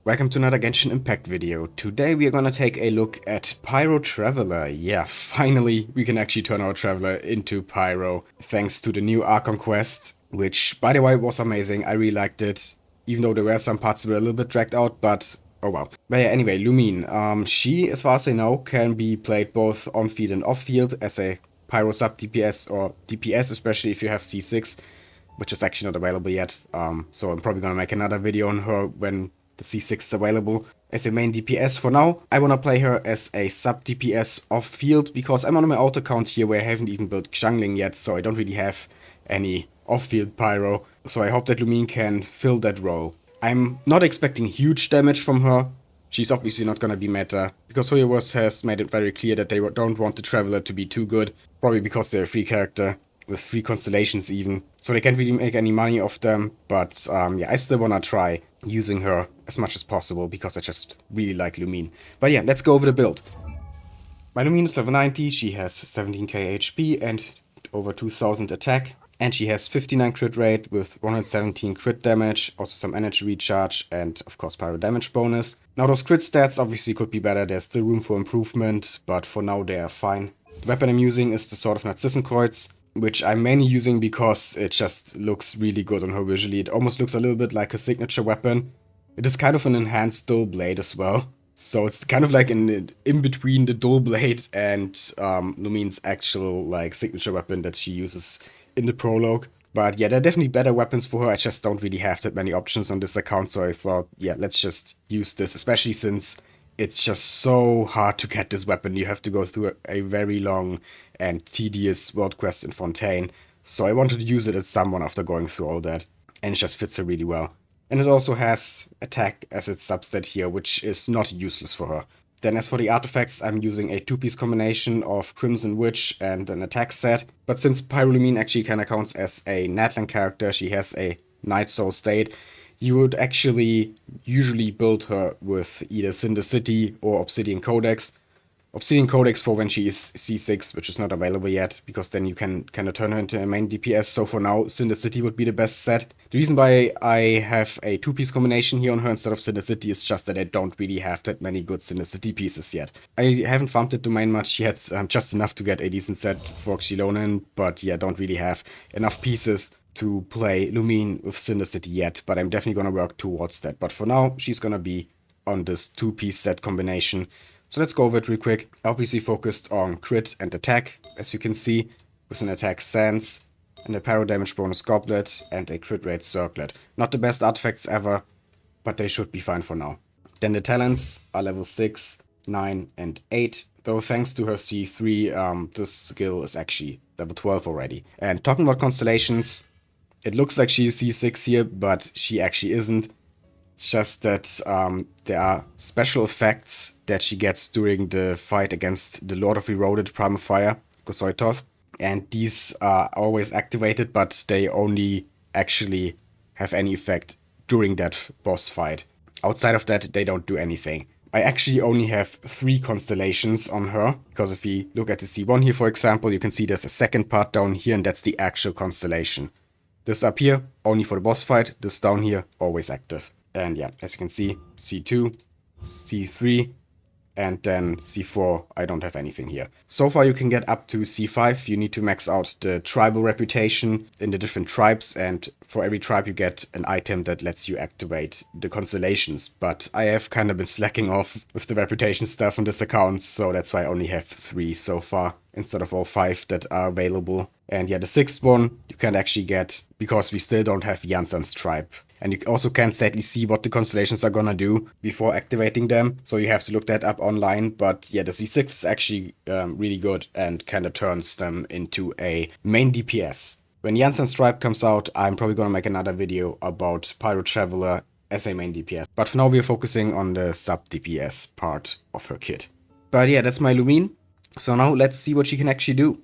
Welcome to another Genshin Impact video. Today we are gonna take a look at Pyro Traveler. Yeah, finally we can actually turn our Traveler into Pyro, thanks to the new Archon Quest, which by the way was amazing. I really liked it, even though there were some parts that were a little bit dragged out, but oh well. But yeah, anyway, Lumine. She, as far as I know, can be played both on field and off field as a Pyro sub DPS or DPS, especially if you have C6, which is actually not available yet. So I'm probably gonna make another video on her when the C6 is available as a main DPS. For now, I wanna play her as a sub DPS off field because I'm on my auto account here where I haven't even built Xilonen yet, so I don't really have any off field pyro. So I hope that Lumine can fill that role. I'm not expecting huge damage from her. She's obviously not gonna be meta, because Hoyoverse has made it very clear that they don't want the Traveler to be too good, probably because they're a free character, with 3 constellations even, so they can't really make any money off them, but yeah, I still wanna try using her as much as possible, because I just really like Lumine. But yeah, let's go over the build. My Lumine is level 90, she has 17k HP and over 2000 attack. And she has 59 crit rate with 117 crit damage, also some energy recharge, and of course pyro damage bonus. Now those crit stats obviously could be better, there's still room for improvement, but for now they are fine. The weapon I'm using is the Sword of Narzissenkreuz, which I'm mainly using because it just looks really good on her visually. It almost looks a little bit like a signature weapon. It is kind of an enhanced dual blade as well. So it's kind of like in between the dual blade and Lumine's actual like signature weapon that she uses in the prologue. But yeah, there are definitely better weapons for her. I just don't really have that many options on this account, so I thought, yeah, let's just use this, especially since it's just so hard to get this weapon. You have to go through a very long and tedious world quest in Fontaine. So I wanted to use it as someone after going through all that, and it just fits her really well. And it also has attack as its substat here, which is not useless for her. Then as for the artifacts, I'm using a 2-piece combination of Crimson Witch and an attack set. But since Pyro Lumine actually kinda counts as a Natlan character, she has a Night Soul state, you would actually usually build her with either Cinder City or Obsidian Codex. Obsidian Codex for when she is C6, which is not available yet, because then you can kind of turn her into a main DPS, so for now, Cinder City would be the best set. The reason why I have a 2-piece combination here on her instead of Cinder City is just that I don't really have that many good Cinder City pieces yet. I haven't farmed that domain much, she had just enough to get a decent set for Xilonen, but yeah, don't really have enough pieces to play Lumine with Cinder City yet, but I'm definitely gonna work towards that. But for now, she's gonna be on this 2-piece set combination. So let's go over it real quick. Obviously focused on crit and attack, as you can see, with an attack Sands, and a pyro damage bonus goblet, and a crit rate circlet. Not the best artifacts ever, but they should be fine for now. Then the talents are level 6, 9, and 8. Though thanks to her C3, this skill is actually level 12 already. And talking about constellations, it looks like she's C6 here, but she actually isn't. It's just that there are special effects that she gets during the fight against the Lord of Eroded Primal Fire, Gosoitoth. And these are always activated, but they only actually have any effect during that boss fight. Outside of that, they don't do anything. I actually only have 3 constellations on her, because if we look at the C1 here, for example, you can see there's a second part down here, and that's the actual constellation. This up here, only for the boss fight. This down here, always active. And yeah, as you can see, C2, C3, and then C4, I don't have anything here. So far you can get up to C5, you need to max out the tribal reputation in the different tribes, and for every tribe you get an item that lets you activate the constellations. But I have kind of been slacking off with the reputation stuff on this account, so that's why I only have 3 so far, instead of all 5 that are available. And yeah, the 6th one you can't actually get, because we still don't have Jansen's tribe. And you also can't sadly see what the constellations are gonna do before activating them, so you have to look that up online. But yeah, the C6 is actually really good and kind of turns them into a main DPS. When Jansen's tribe comes out, I'm probably gonna make another video about Pyro Traveler as a main DPS. But for now we're focusing on the sub DPS part of her kit. But yeah, that's my Lumine. So now let's see what she can actually do.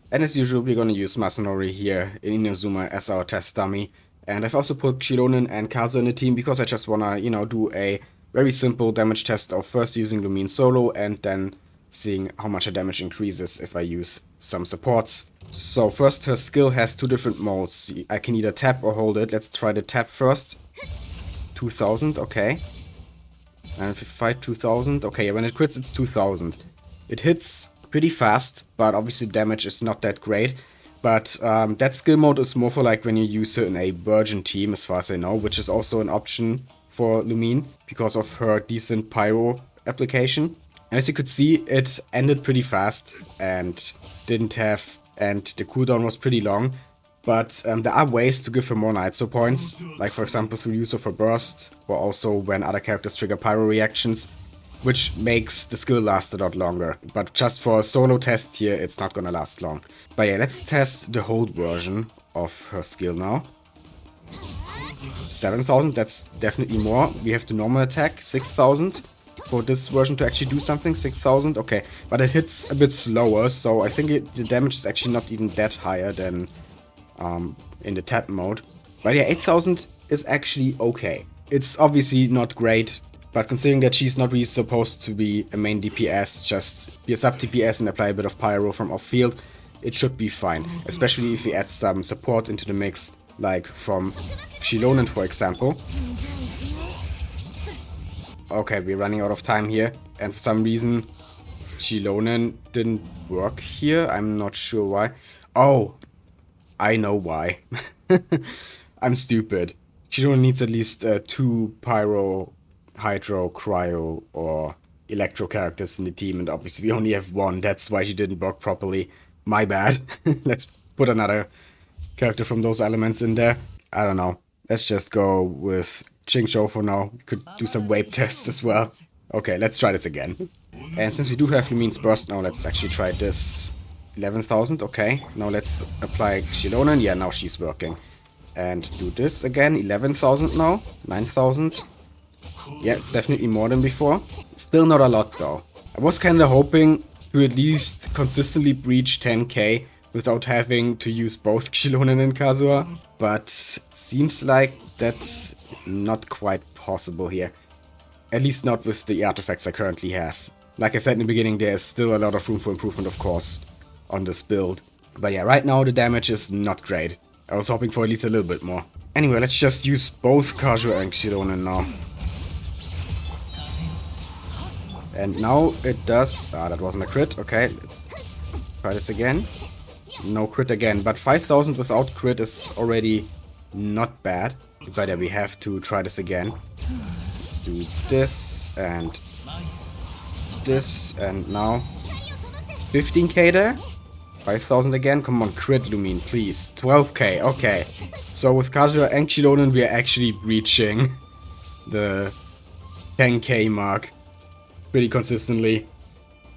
And as usual, we're gonna use Masanori here in Inazuma as our test dummy. And I've also put Xilonen and Kazuha in the team because I just wanna, do a very simple damage test of first using Lumine solo and then seeing how much her damage increases if I use some supports. So first, her skill has 2 different modes. I can either tap or hold it. Let's try the tap first. 2000, okay. And if you fight 2000, okay, when it crits, it's 2000. It hits pretty fast, but obviously damage is not that great. But that skill mode is more for like when you use her in a Burgeon team, as far as I know, which is also an option for Lumine because of her decent pyro application. And as you could see, it ended pretty fast and the cooldown was pretty long. But there are ways to give her more Nitro points, like for example through use of her burst, or also when other characters trigger pyro reactions, which makes the skill last a lot longer. But just for a solo test here, it's not gonna last long. But yeah, let's test the hold version of her skill now. 7000, that's definitely more. We have the normal attack, 6000. For this version to actually do something, 6000, okay. But it hits a bit slower, so I think the damage is actually not even that higher than in the tap mode. But yeah, 8000 is actually okay. It's obviously not great, but considering that she's not really supposed to be a main DPS, just be a sub DPS and apply a bit of pyro from off field, it should be fine. Especially if we add some support into the mix, like from Xilonen, for example. Okay, we're running out of time here, and for some reason Xilonen didn't work here. I'm not sure why. Oh, I know why. I'm stupid. Xilonen needs at least 2 Pyro, Hydro, Cryo, or Electro characters in the team, and obviously we only have 1. That's why she didn't work properly. My bad. Let's put another character from those elements in there. I don't know. Let's just go with Qingzhou for now. We could do some wave tests as well. Okay, let's try this again. And since we do have Lumine's burst now, let's actually try this. 11,000, okay. Now let's apply Xilonen. Yeah, now she's working. And do this again. 11,000 now. 9,000. Yeah, it's definitely more than before. Still not a lot though. I was kinda hoping to at least consistently breach 10k without having to use both Xilonen and Kazuha. But seems like that's not quite possible here. At least not with the artifacts I currently have. Like I said in the beginning, there's still a lot of room for improvement, of course, on this build. But yeah, right now the damage is not great. I was hoping for at least a little bit more. Anyway, let's just use both Kazuha and Xilonen now. And now it does... Ah, that wasn't a crit. Okay, let's try this again. No crit again, but 5,000 without crit is already not bad. But yeah, we have to try this again. Let's do this and now 15k there. 5,000 again. Come on, crit Lumine, please. 12k, okay. So with Kazuha and Xilonen, we are actually reaching the 10k mark pretty consistently.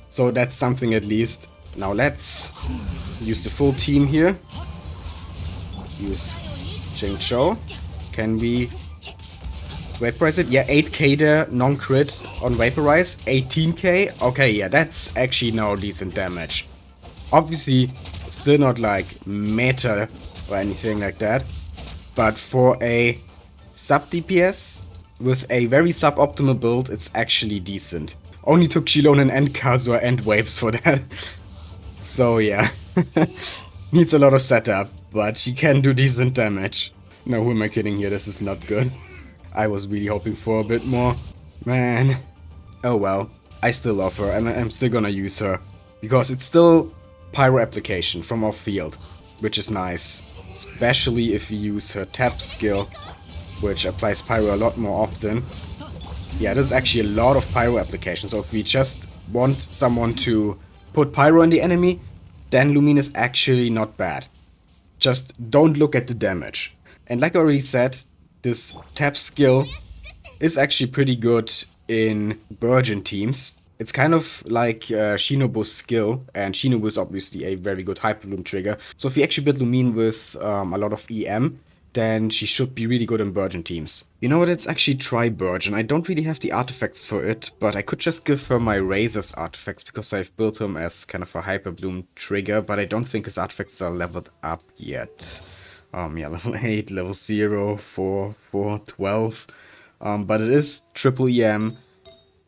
So that's something at least. Now let's use the full team here. Use Qingzhou. Can we vaporize it? Yeah, 8k there, non-crit on vaporize. 18k. Okay, yeah, that's actually now decent damage. Obviously, still not like meta or anything like that. But for a sub DPS with a very suboptimal build, it's actually decent. Only took Xilonen and Kazuha and waves for that. So yeah, needs a lot of setup, but she can do decent damage. No, who am I kidding here? This is not good. I was really hoping for a bit more. Man. Oh well, I still love her and I'm still gonna use her. Because it's still pyro application from off field, which is nice. Especially if you use her tap skill, which applies pyro a lot more often. Yeah, there's actually a lot of pyro application, so if we just want someone to put pyro on the enemy, then Lumine is actually not bad. Just don't look at the damage. And like I already said, this tap skill is actually pretty good in Burgeon teams. It's kind of like Shinobu's skill, and Shinobu is obviously a very good Hyper Bloom trigger. So if you actually build Lumine with a lot of EM, then she should be really good in Burgeon teams. You know what, let's actually try Burgeon. I don't really have the artifacts for it, but I could just give her my Razor's artifacts because I've built him as kind of a Hyper Bloom trigger, but I don't think his artifacts are leveled up yet. Yeah, level 8, level 0, 4, 4, 12. But it is triple EM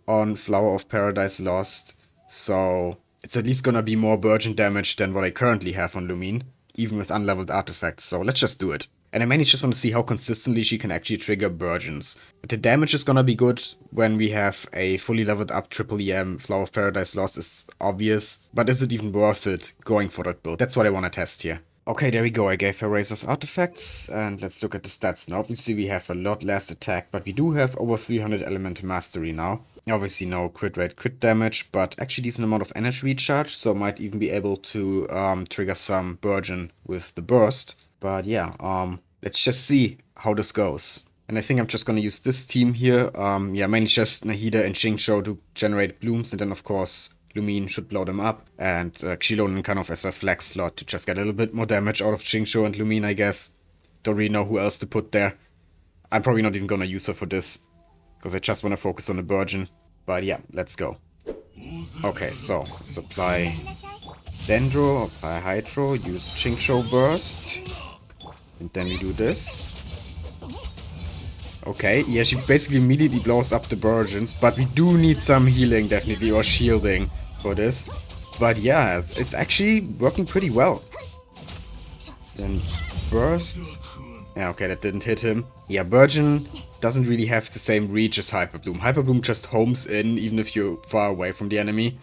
on Flower of Paradise Lost, so it's at least gonna be more Burgeon damage than what I currently have on Lumine, even with unleveled artifacts, so let's just do it. And I mainly just want to see how consistently she can actually trigger Burgeons. The damage is gonna be good when we have a fully leveled up Triple EM. Flower of Paradise Lost is obvious, but is it even worth it going for that build? That's what I want to test here. Okay, there we go. I gave her Razor's artifacts, and let's look at the stats now. Obviously, we have a lot less attack, but we do have over 300 element mastery now. Obviously, no crit rate, crit damage, but actually decent amount of energy recharge, so might even be able to trigger some Burgeon with the burst. But yeah, let's just see how this goes. And I think I'm just gonna use this team here. Yeah, mainly just Nahida and Xingqiu to generate blooms, and then of course Lumine should blow them up, and Xilonen kind of as a flex slot to just get a little bit more damage out of Xingqiu and Lumine, I guess. Don't really know who else to put there. I'm probably not even gonna use her for this, because I just want to focus on the Burgeon. But yeah, let's go. Okay, so let's apply Dendro, apply Hydro, use Xingqiu Burst, and then we do this. Okay, yeah, she basically immediately blows up the Burgeons, but we do need some healing, definitely, or shielding for this. But yeah, it's actually working pretty well. Then Burst. Yeah, okay, that didn't hit him. Yeah, Burgeon doesn't really have the same reach as Hyper Bloom. Hyper Bloom just homes in, even if you're far away from the enemy.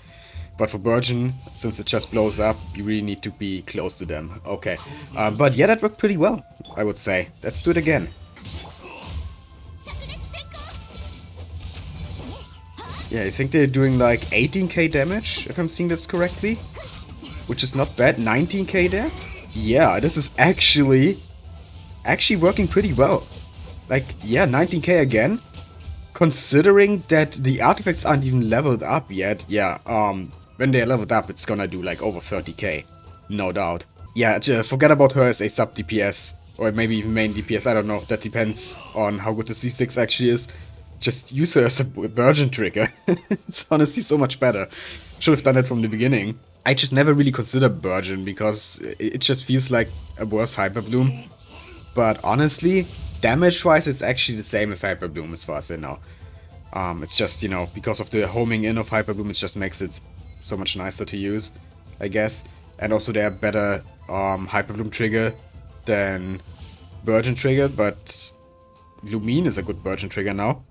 But for Burgeon, since it just blows up, you really need to be close to them. Okay, but yeah, that worked pretty well, I would say. Let's do it again. Yeah, I think they're doing like 18k damage, if I'm seeing this correctly. Which is not bad. 19k there? Yeah, this is actually working pretty well. Like, yeah, 19k again. Considering that the artifacts aren't even leveled up yet, yeah, when they're leveled up, it's gonna do like over 30k. No doubt. Yeah, forget about her as a sub DPS. Or maybe even main DPS, I don't know. That depends on how good the C6 actually is. Just use her as a Burgeon trigger. It's honestly so much better. Should have done it from the beginning. I just never really considered Burgeon because it just feels like a worse Hyper Bloom. But honestly, damage-wise, it's actually the same as Hyper Bloom as far as I know. It's just, you know, because of the homing in of Hyper Bloom, it just makes it so much nicer to use, I guess. And also they're better Hyper Bloom trigger than Burgeon trigger, but Lumine is a good Burgeon trigger now.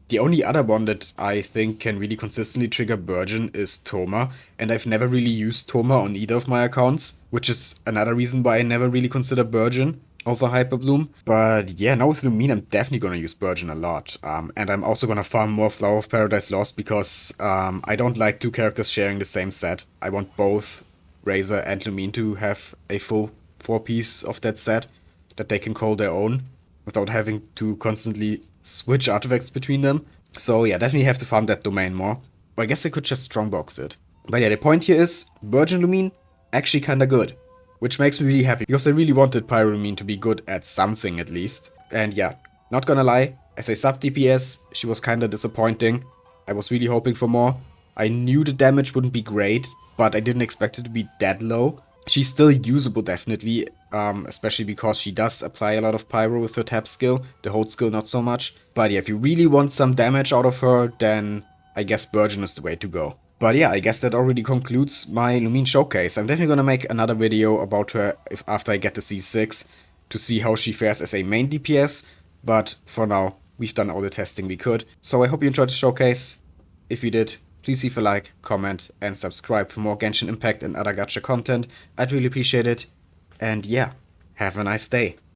The only other one that I think can really consistently trigger Burgeon is Thoma, and I've never really used Thoma on either of my accounts, which is another reason why I never really consider Burgeon over Hyper Bloom. But yeah, now with Lumine I'm definitely gonna use Burgeon a lot, and I'm also gonna farm more Flower of Paradise Lost because I don't like two characters sharing the same set. I want both Razor and Lumine to have a full 4-piece of that set that they can call their own without having to constantly switch artifacts between them. So yeah, definitely have to farm that domain more. Or I guess I could just strongbox it. But yeah, the point here is Burgeon Lumine actually kinda good. Which makes me really happy, because I really wanted Pyro Lumine to be good at something at least. And yeah, not gonna lie, as a sub DPS, she was kinda disappointing. I was really hoping for more. I knew the damage wouldn't be great, but I didn't expect it to be that low. She's still usable, definitely, especially because she does apply a lot of Pyro with her tap skill, the hold skill not so much. But yeah, if you really want some damage out of her, then I guess Burgeon is the way to go. But yeah, I guess that already concludes my Lumine showcase. I'm definitely gonna make another video about her after I get the C6 to see how she fares as a main DPS. But for now, we've done all the testing we could. So I hope you enjoyed the showcase. If you did, please leave a like, comment, and subscribe for more Genshin Impact and other gacha content. I'd really appreciate it. And yeah, have a nice day.